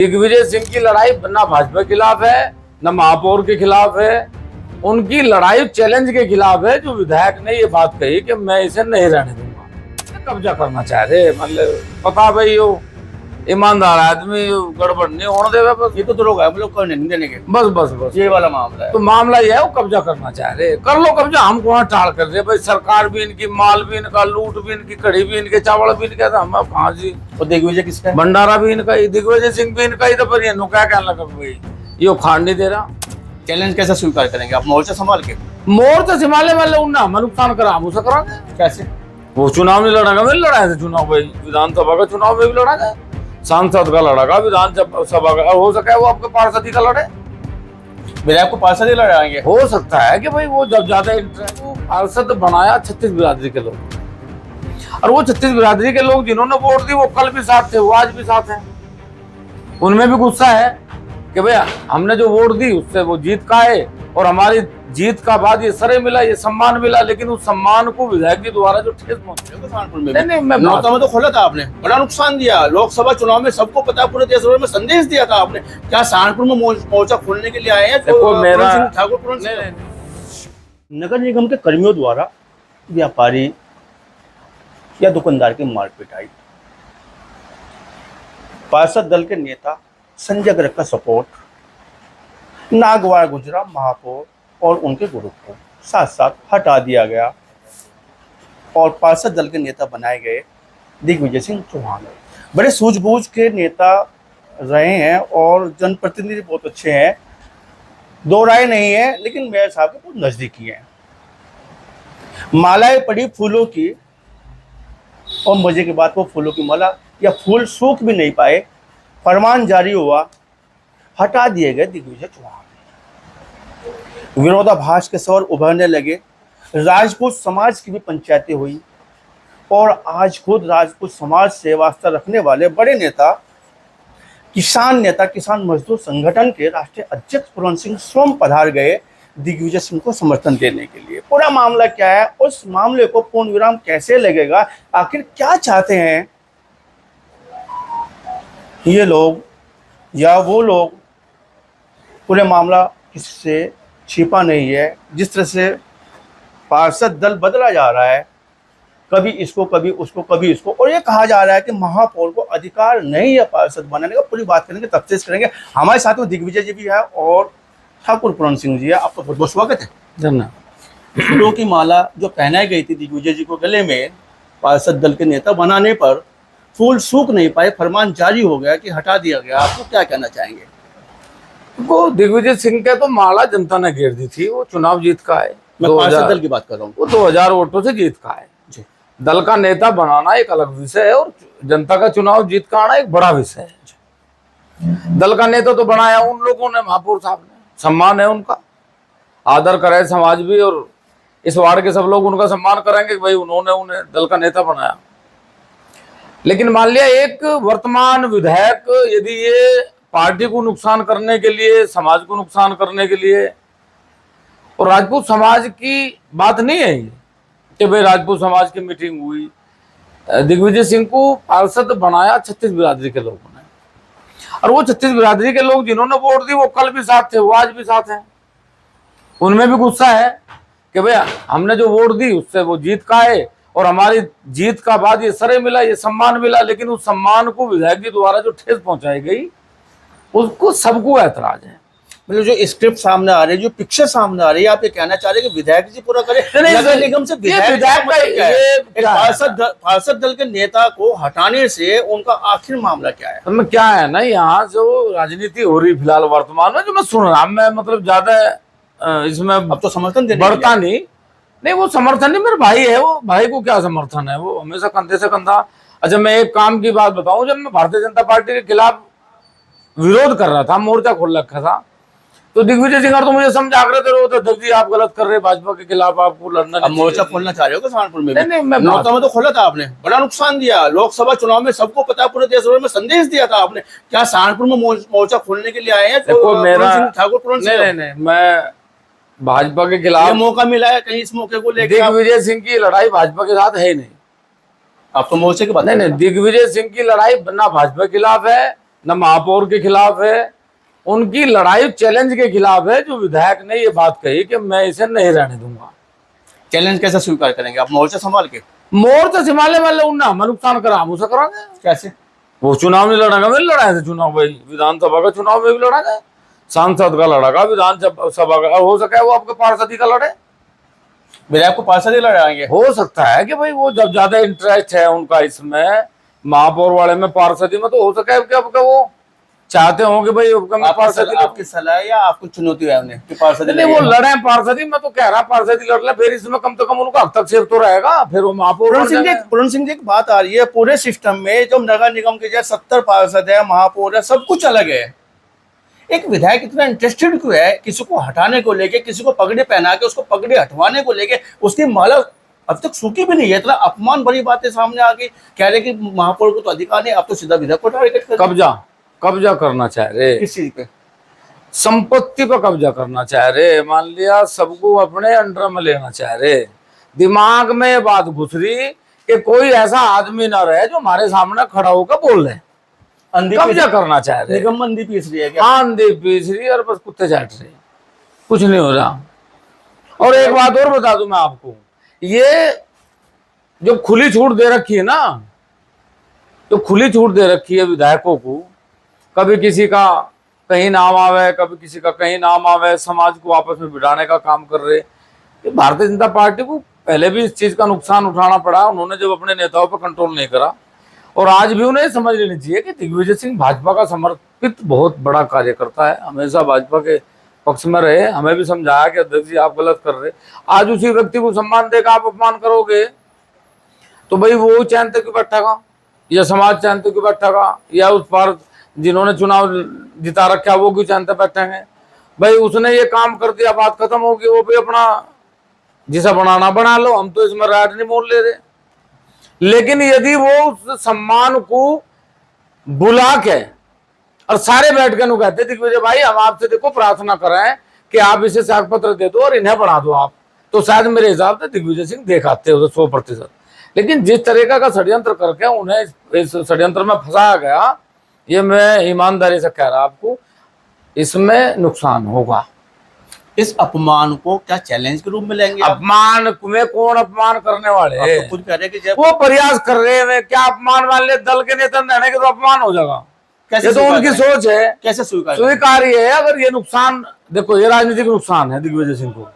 दिग्विजय सिंह की लड़ाई ना भाजपा के खिलाफ है, न महापौर के खिलाफ है। उनकी लड़ाई चैलेंज के खिलाफ है। जो विधायक ने ये बात कही कि मैं इसे नहीं रहने दूंगा, कब्जा करना चाह रहे, मतलब पता भाई हो ईमानदार आदमी, गड़बड़ नहीं होने देवे। बस ये तो लोग हम लोग करने नहीं देने के, बस बस बस ये वाला मामला है। तो मामला ये है, वो कब्जा करना चाह रहे, कर लो कब्जा। हम कौन टाल कर रहे भाई? सरकार भी इनकी, माल भी इनका, लूट भी इनकी, कड़ी भी इनके, चावल भी इनके, हम कहाँ जी। और दिग्विजय किसका है? भंडारा भी इनका ही, दिग्विजय सिंह भी इनका ही। तो पर ये क्या कहने लगा भाई, ये खान नहीं दे रहा। चैलेंज कैसे स्वीकार करेंगे आप मोर्चा संभाल के? मोर्चा संभाले वाले उन्ना हमें नुकसान करा, हम उसे करा कैसे? वो चुनाव नहीं लड़ेगा, मैं लड़ा है चुनाव भाई, विधानसभा का चुनाव में भी लड़ा है, सांसद का लड़ेगा, विधानसभा का, हो सके वो आपके पार्षदी का लड़े, विधायक को पार्षद ही लड़ाएंगे। हो सकता है कि भाई वो जब ज्यादा वो पार्षद बनाया 36 बिरादरी के लोग, और वो 36 बिरादरी के लोग जिन्होंने वोट दी वो कल भी साथ थे, वो आज भी साथ हैं। उनमें भी गुस्सा है कि भैया हमने जो वोट दी उससे वो जीत का है, और हमारी जीत का बाद ये सरे मिला, ये सम्मान मिला, लेकिन उस सम्मान को विधायक जी द्वारा जो ठेस पहुंची। नहीं, मैं नौता में तो खोला था आपने, बड़ा नुकसान दिया। लोकसभा चुनाव में सबको पता, पूरे देश भर में संदेश दिया था आपने। क्या सहारनपुर में मोर्चा खोलने के लिए आए हैं? ठाकुर नगर निगम के कर्मियों द्वारा व्यापारी या दुकानदार की मारपीट आई। पार्षद दल के नेता संजय गर्ग का सपोर्ट, नागवार गुजरा महापौर और उनके ग्रुप को साथ साथ हटा दिया गया और पार्षद दल के नेता बनाए गए दिग्विजय सिंह चौहान। बड़े सूझबूझ के नेता रहे हैं और जनप्रतिनिधि बहुत अच्छे हैं, दो राय नहीं है, लेकिन मेयर साहब के बहुत नजदीकी हैं। मालाएं पड़ी फूलों की, और मजे की बात, वो फूलों की माला या फूल सूख भी नहीं पाए, फरमान जारी हुआ, हटा दिए गए दिग्विजय चौहान। विरोधाभास के स्वर उभरने लगे, राजपूत समाज की भी पंचायतें हुई, और आज खुद राजपूत समाज से वास्ता रखने वाले बड़े नेता, किसान मजदूर संगठन के राष्ट्रीय अध्यक्ष पूरन सिंह स्वयं पधार गए दिग्विजय सिंह को समर्थन देने के लिए। पूरा मामला क्या है, उस मामले को पूर्ण विराम कैसे लगेगा, आखिर क्या चाहते हैं ये लोग या वो लोग, पूरे मामला किसी से छिपा नहीं है। जिस तरह से पार्षद दल बदला जा रहा है, कभी इसको कभी उसको कभी इसको, और ये कहा जा रहा है कि महापौर को अधिकार नहीं है पार्षद बनाने का। पूरी बात करेंगे, तफ्तीश करेंगे। हमारे साथ में दिग्विजय जी भी है और ठाकुर पूरन सिंह जी है। आपका बहुत बहुत स्वागत है। फूलों की माला जो पहनाई गई थी दिग्विजय जी को गले में, पार्षद दल के नेता बनाने पर फूल सूख नहीं पाए, फरमान जारी हो गया कि हटा दिया गया। आपको क्या कहना चाहेंगे? वो दिग्विजय सिंह के तो माला जनता ने घेर दी थी, वो चुनाव जीत का है। मैं पार्षद दल की बात कर रहा हूँ। वो 2000 वोटों से जीत का है जी। दल का नेता बनाना एक अलग विषय है, और जनता का चुनाव जीत का आना एक बड़ा विषय है। दल का नेता तो बनाया उन लोगों ने, महापौर साहब ने, सम्मान है उनका, आदर करे समाज भी, और इस वार्ड के सब लोग उनका सम्मान करेंगे कि भाई उन्होंने उन्हें दल का नेता बनाया। लेकिन मान लिया एक वर्तमान विधायक यदि ये पार्टी को नुकसान करने के लिए, समाज को नुकसान करने के लिए, और राजपूत समाज की बात नहीं है ये कि भाई राजपूत समाज की मीटिंग हुई, दिग्विजय सिंह को पार्षद बनाया 36 बिरादरी के लोगों ने, और वो 36 बिरादरी के लोग जिन्होंने वोट दी वो कल भी साथ थे, वो आज भी साथ हैं। उनमें भी गुस्सा है कि भैया हमने जो वोट दी उससे वो जीत का है, और हमारी जीत का बाद ये सरे मिला, ये सम्मान मिला, लेकिन उस सम्मान को विधायक जी द्वारा जो ठेस पहुंचाई गई उसको सबको ऐतराज है। मतलब जो स्क्रिप्ट सामने आ रही है, जो पिक्चर सामने आ रही है, आप ये कहना चाह रहे हैं कि विधायक जी पूरा करें? नगर निगम से पार्षद दल के नेता को हटाने से उनका आखिर मामला क्या है? तो क्या है ना, यहाँ जो राजनीति हो रही फिलहाल वर्तमान में, जो मैं सुन रहा, मैं मतलब ज्यादा इसमें अब तो समर्थन बढ़ता नहीं, वो समर्थन नहीं, मेरे भाई है, वो भाई को क्या समर्थन है, वो हमेशा कंधे से कंधा। अच्छा मैं एक काम की बात बताऊं, जब मैं भारतीय जनता पार्टी के खिलाफ विरोध कर रहा था, मोर्चा खोल रखा था, तो दिग्विजय सिंह तो मुझे समझा रहे थे, अध्यक्ष जी आप गलत कर रहे, भाजपा के खिलाफ आपको लड़ना। अब मोर्चा खोलना चाह रहे हो सहारनपुर में? नहीं, मैं नौता में तो खोला था आपने, बड़ा नुकसान दिया। लोकसभा चुनाव में सबको पता, पूरे देश भर में संदेश दिया था आपने। क्या सहारनपुर में मोर्चा खोलने के लिए आए हैं? ठाकुर पूरन सिंह नहीं, मैं भाजपा के खिलाफ, मौका मिला है कहीं, इस मौके को लेकर दिग्विजय सिंह की लड़ाई भाजपा के साथ है नहीं। आप तो मोर्चे की बात नहीं, दिग्विजय सिंह की लड़ाई ना भाजपा के खिलाफ है, न महापौर के खिलाफ है, उनकी लड़ाई चैलेंज के खिलाफ है। जो विधायक ने ये बात कही कि मैं इसे नहीं रहने दूंगा। चैलेंज कैसे स्वीकार करेंगे आप, मोर्चा संभाल के? मोर्चा संभालने वाले उन्ना हमें नुकसान करा, हम उसे करांगे। कैसे? वो चुनाव नहीं लड़ेगा, मैं लड़ाए थे चुनाव भाई, विधानसभा का चुनाव में भी लड़ाएगा, सांसद का लड़ेगा, विधानसभा का, हो सके वो आपके पार्षद का लड़े। विधायक को पार्षद ही लड़ाएंगे? हो सकता है कि भाई वो जब ज्यादा इंटरेस्ट है उनका इसमें, महापौर वाले में, पार्षदी में, तो हो सके कि आपका वो चाहते हो कि भाई आपकी सलाह या आपको चुनौती है उन्हें कि पार्षदी? नहीं, वो लड़े पार्षदी, मैं तो कह रहा पार्षदी लड़ ले, फिर इसमें कम से कम उनका हस्तक्षेप तो रहेगा, फिर वो महापौर। पूर्ण सिंह जी, एक बात आ रही है, पूरे सिस्टम में जो नगर निगम के जो 70 पार्षद है, महापौर है, सब कुछ अलग है। एक विधायक इतना इंटरेस्टेड क्यों है किसी को हटाने को लेके, किसी को पगड़ी पहना के उसको पगड़ी हटवाने को लेके? उसकी माला अब तक सूखी भी नहीं है। इतना अपमान भरी बातें सामने आ गई, कह रहे कि महापौर को तो अधिकार नहीं, अब तो सीधा विधायक को टारगेट कर कब्जा करना चाह रहे। किस चीज पे? संपत्ति पर कब्जा करना चाह रहे। मान लिया सबको अपने अंडर में लेना चाह रहे। दिमाग में ये बात घुस रही कि कोई ऐसा आदमी ना रहे जो हमारे सामने खड़ा होकर बोल रहे। कब्जा करना चाह रहे। निगम अंधी पीस रही है क्या? हाँ, अंधी पीस रही और बस कुत्ते चाट रहे, कुछ नहीं हो रहा। और एक बात और बता दूं मैं आपको, ये जो खुली छूट दे रखी है ना, जो खुली छूट दे रखी है विधायकों को, कभी किसी का कहीं नाम आवे, कभी किसी का कहीं नाम आवे, समाज को आपस में भिड़ाने का काम कर रहे। ये भारतीय जनता पार्टी को पहले भी इस चीज का नुकसान उठाना पड़ा, उन्होंने जब अपने नेताओं पर कंट्रोल नहीं करा। और आज भी उन्हें समझ लेनी चाहिए कि दिग्विजय सिंह भाजपा का समर्पित बहुत बड़ा कार्यकर्ता है, हमेशा भाजपा के पक्ष में रहे। हमें भी समझाया कि अध्यक्ष जी आप गलत कर रहे। आज उसी व्यक्ति को सम्मान देकर आप अपमान करोगे तो भाई वो चैन तक बैठेगा, या समाज चैन तक बैठेगा, या उस पार जिन्होंने चुनाव जिता रखा वो क्यों चैन तक बैठेंगे? भाई उसने ये काम कर दिया, बात खत्म होगी, वो भी अपना जिसे बनाना बना लो, हम तो इसमें राइट नहीं मोल ले रहे। लेकिन यदि वो उस सम्मान को बुला के और सारे बैठ के कहते दिग्विजय भाई हम आपसे देखो प्रार्थना करें कि आप इसे साख पत्र दे दो और इन्हें बढ़ा दो आप, तो शायद मेरे हिसाब से दिग्विजय सिंह देखाते हो 100%। लेकिन जिस तरीका का षड्यंत्र करके उन्हें इस षड्यंत्र में फंसाया गया, ये मैं ईमानदारी से कह रहा आपको, इसमें नुकसान होगा। इस अपमान को क्या चैलेंज के रूप में लेंगे? अपमान में कौन अपमान करने वाले हैं? तो खुद कह रहे कि जब वो प्रयास कर रहे हैं, क्या अपमान मान ले दल के नेता रहने के तो अपमान हो जाएगा। कैसे? ये तो उनकी सोच है, कैसे स्वीकार्य है। अगर ये नुकसान, देखो ये राजनीतिक नुकसान है दिग्विजय सिंह को,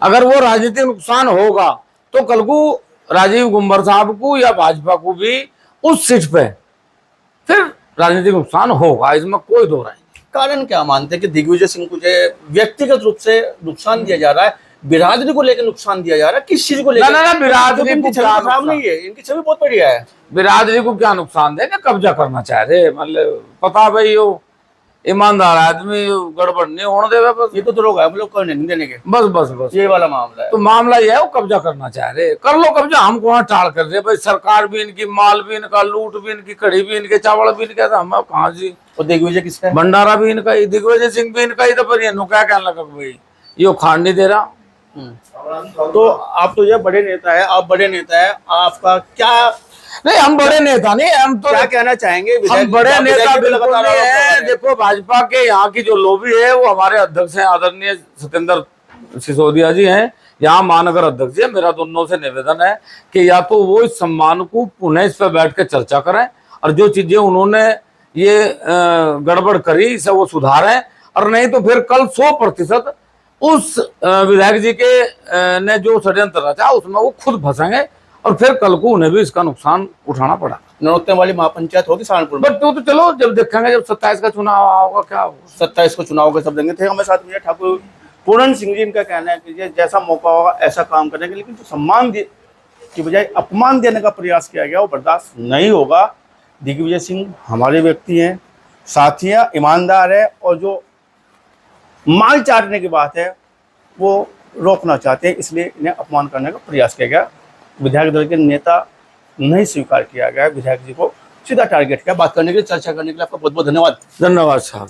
अगर वो राजनीतिक नुकसान होगा तो कल को राजीव गुंबर साहब को या भाजपा को भी उस सीट पे फिर राजनीतिक नुकसान होगा, इसमें कोई दो राय नहीं। कारण क्या मानते हैं कि दिग्विजय सिंह को जो व्यक्तिगत रूप से नुकसान दिया जा रहा है, बिरादरी को लेकर नुकसान दिया जा रहा है, किस चीज को लेकर? ना बिरादरी को खराब नहीं है, इनकी छवि बहुत बढ़िया है। बिरादरी को क्या नुकसान देंगे? कब्जा करना चाह रहे, मतलब पता भाई वो ईमानदार आदमी गड़बड़ नहीं होने देगा। बस ये तो लोग है हम लोग करने नहीं देने के, बस ये वाला मामला है। तो मामला ये है वो कब्जा करना चाह रहे, कर लो कब्जा, हम कौन टाल कर रहे भाई? सरकार भी इनकी, माल भी इनका, लूट भी इनकी, कड़ी भी इनके, चावल भी इनके, हम कहाँ जी? और दिग्विजय किसका? भंडारा भी इनका ही, दिग्विजय सिंह भी इनका ही। तो पर ये क्या कहने लगा भाई ये खान नहीं दे रहा। तो आप तो ये बड़े नेता है, आप बड़े नेता है, आपका क्या? नहीं, हम बड़े नेता नहीं, हम तो क्या कहना चाहेंगे? हम बड़े नेता बिल्कुल नहीं है। देखो भाजपा के यहाँ की जो लॉबी है वो हमारे अध्यक्ष हैं आदरणीय सत्येंद्र सिसोदिया जी हैं, यहाँ महानगर अध्यक्ष है। मेरा दोनों से निवेदन है कि या तो वो इस सम्मान को पुनः इस पर बैठ के चर्चा करें और जो चीजें उन्होंने ये गड़बड़ करी इसे वो सुधारें, और नहीं तो फिर कल 100% उस विधायक जी के ने जो षड्यंत्र रचा उसमें वो खुद फंसेंगे और फिर कल को उन्हें भी इसका नुकसान उठाना पड़ा। नरोत्तम वाली महापंचायत होगी सहारनपुर में, बट तो चलो जब देखेंगे, जब 27 का चुनाव होगा क्या होगा। 27 को चुनाव के सब देंगे थे। हमारे साथ में ठाकुर पूर्ण सिंह जी, इनका कहना है कि जैसा मौका होगा ऐसा काम करेंगे, लेकिन जो सम्मान की बजाय अपमान देने का प्रयास किया गया वो बर्दाश्त नहीं होगा। दिग्विजय सिंह हमारे व्यक्ति हैं, साथी हैं, ईमानदार है, और जो माल चाटने की बात है वो रोकना चाहते हैं, इसलिए इन्हें अपमान करने का प्रयास किया गया। विधायक दल के नेता नहीं स्वीकार किया गया, विधायक जी को सीधा टारगेट किया। बात करने के लिए, चर्चा करने के लिए आपका बहुत बहुत धन्यवाद। धन्यवाद साहब।